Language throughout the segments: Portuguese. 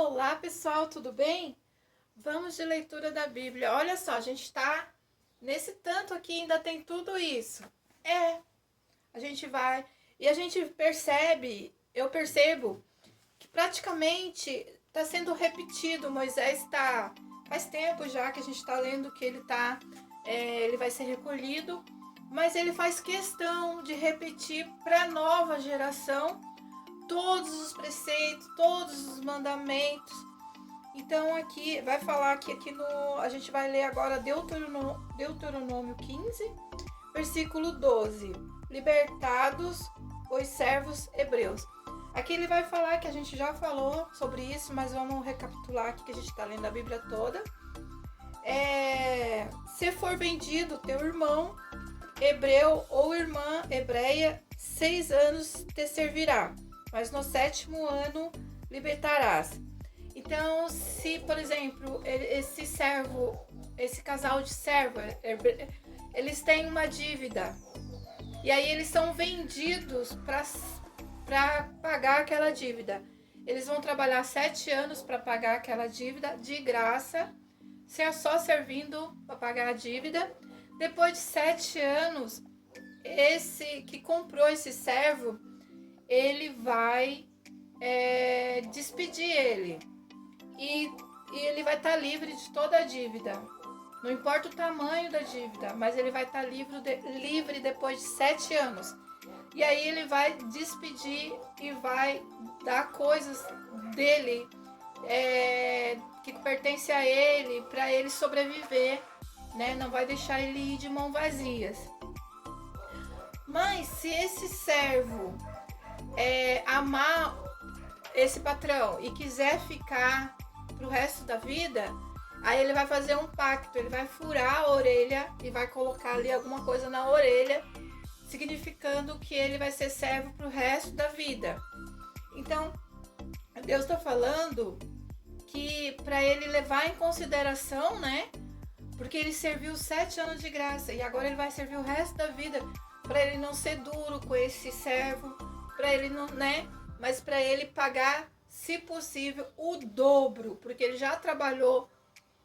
Olá pessoal, tudo bem? Vamos de leitura da Bíblia. Olha só, a gente está nesse tanto aqui, ainda tem tudo isso. A gente vai e a gente percebe, eu percebo que praticamente está sendo repetido. Moisés está, faz tempo já que a gente está lendo que ele vai ser recolhido, mas ele faz questão de repetir para a nova geração todos os preceitos, todos os mandamentos. Então aqui vai falar que a gente vai ler agora Deuteronômio 15, versículo 12. Libertados os servos hebreus. Aqui ele vai falar que a gente já falou sobre isso, mas vamos recapitular aqui que a gente está lendo a Bíblia toda. Se for vendido teu irmão hebreu ou irmã hebreia, 6 anos te servirá, mas no 7º ano libertarás. Então, se, por exemplo, esse casal de servo, eles têm uma dívida, e aí eles são vendidos para pagar aquela dívida. Eles vão trabalhar 7 anos para pagar aquela dívida de graça, só servindo para pagar a dívida. Depois de 7 anos, esse que comprou esse servo, ele vai despedir ele. E ele vai estar livre de toda a dívida. Não importa o tamanho da dívida, mas ele vai estar livre depois de 7 anos. E aí ele vai despedir e vai dar coisas dele que pertence a ele, para ele sobreviver, né? Não vai deixar ele ir de mãos vazias. Mas se esse servo amar esse patrão e quiser ficar pro resto da vida, aí ele vai fazer um pacto, ele vai furar a orelha e vai colocar ali alguma coisa na orelha, significando que ele vai ser servo pro resto da vida. Então, Deus está falando que para ele levar em consideração, né? Porque ele serviu 7 anos de graça e agora ele vai servir o resto da vida, para ele não ser duro com esse servo, para ele não, né? Mas para ele pagar, se possível, o dobro, porque ele já trabalhou,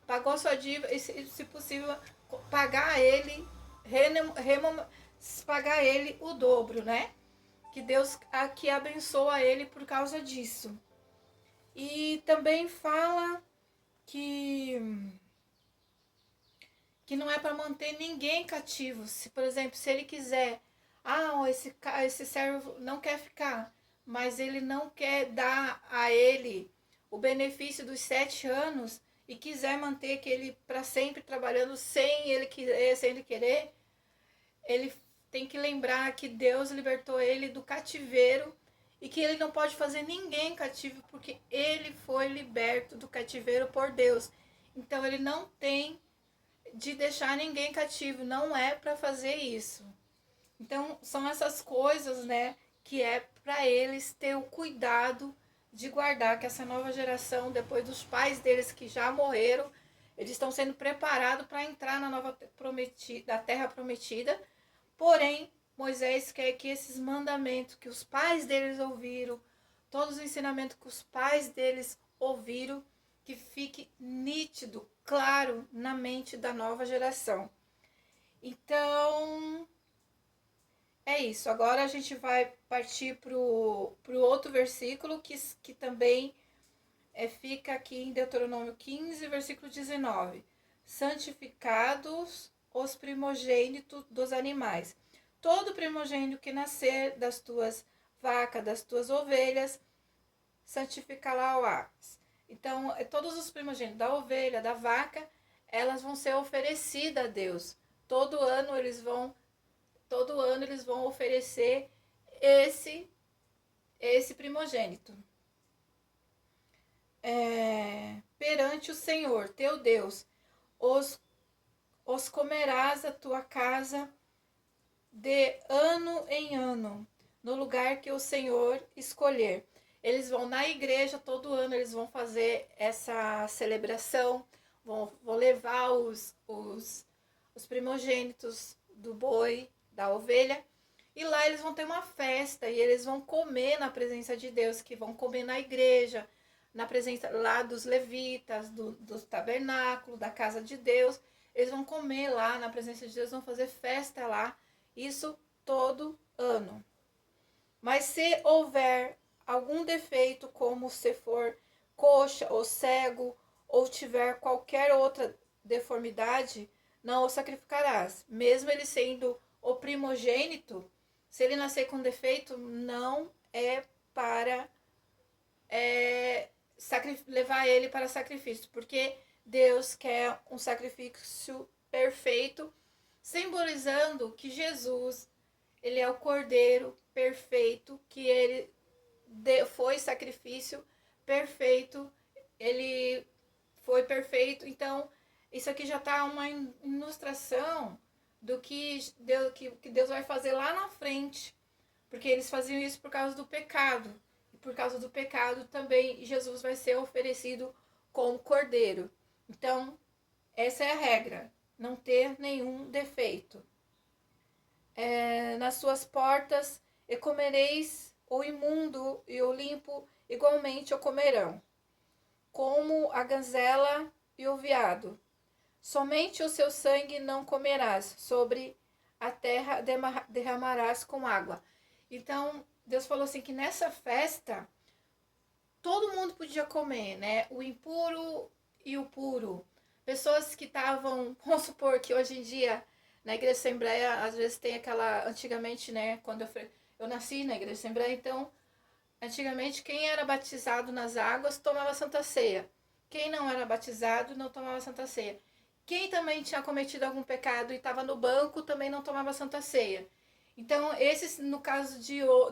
pagou sua dívida, e se possível, pagar ele, pagar ele o dobro, né? Que Deus aqui abençoa ele por causa disso. E também fala que não é para manter ninguém cativo. Se, por exemplo, se ele quiser, esse servo não quer ficar, mas ele não quer dar a ele o benefício dos 7 anos e quiser manter que ele para sempre trabalhando sem ele querer, ele tem que lembrar que Deus libertou ele do cativeiro e que ele não pode fazer ninguém cativo, porque ele foi liberto do cativeiro por Deus. Então ele não tem de deixar ninguém cativo, não é para fazer isso. Então são essas coisas, né, que é para eles ter o cuidado de guardar, que essa nova geração, depois dos pais deles que já morreram, eles estão sendo preparados para entrar na da terra prometida. Porém, Moisés quer que esses mandamentos que os pais deles ouviram, todos os ensinamentos que os pais deles ouviram, que fique nítido, claro, na mente da nova geração. Então, é isso. Agora a gente vai partir para o outro versículo que também fica aqui em Deuteronômio 15, versículo 19. Santificados os primogênitos dos animais. Todo primogênito que nascer das tuas vacas, das tuas ovelhas, santificá-las. Então, todos os primogênitos da ovelha, da vaca, elas vão ser oferecidas a Deus. Todo ano eles vão oferecer esse primogênito perante o Senhor teu Deus. Os comerás a tua casa de ano em ano, no lugar que o Senhor escolher. Eles vão na igreja todo ano, eles vão fazer essa celebração, vão levar os primogênitos do boi, da ovelha, e lá eles vão ter uma festa e eles vão comer na presença de Deus, que vão comer na igreja, na presença lá dos levitas, do tabernáculo, da casa de Deus. Eles vão comer lá na presença de Deus, vão fazer festa lá. Isso todo ano. Mas se houver algum defeito, como se for coxa ou cego, ou tiver qualquer outra deformidade, não o sacrificarás. Mesmo ele sendo o primogênito, se ele nascer com defeito, não é para levar ele para sacrifício, porque Deus quer um sacrifício perfeito, simbolizando que Jesus, ele é o cordeiro perfeito, que ele foi sacrifício perfeito, ele foi perfeito. Então, isso aqui já está uma ilustração do que Deus vai fazer lá na frente, porque eles faziam isso por causa do pecado. E por causa do pecado também Jesus vai ser oferecido como cordeiro. Então, essa é a regra, não ter nenhum defeito. Nas suas portas e comereis o imundo e o limpo igualmente o comerão, como a gazela e o veado. Somente o seu sangue não comerás, sobre a terra derramarás com água. Então, Deus falou assim que nessa festa todo mundo podia comer, né? O impuro e o puro. Pessoas que estavam, vamos supor que hoje em dia na Igreja Assembleia, às vezes tem aquela, antigamente, né, quando eu nasci na Igreja Assembleia, então, antigamente quem era batizado nas águas tomava Santa Ceia. Quem não era batizado não tomava Santa Ceia. Quem também tinha cometido algum pecado e estava no banco também não tomava Santa Ceia. Então, esses, no caso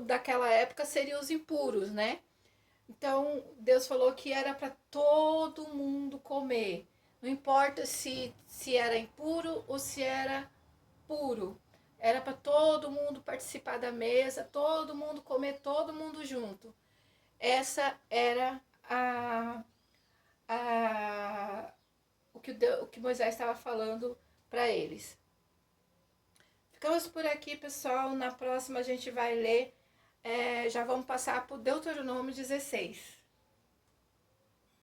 daquela época, seriam os impuros, né? Então, Deus falou que era para todo mundo comer. Não importa se era impuro ou se era puro. Era para todo mundo participar da mesa, todo mundo comer, todo mundo junto. Essa era o que Moisés estava falando para eles. Ficamos por aqui, pessoal. Na próxima a gente vai ler, já vamos passar para o Deuteronômio 16.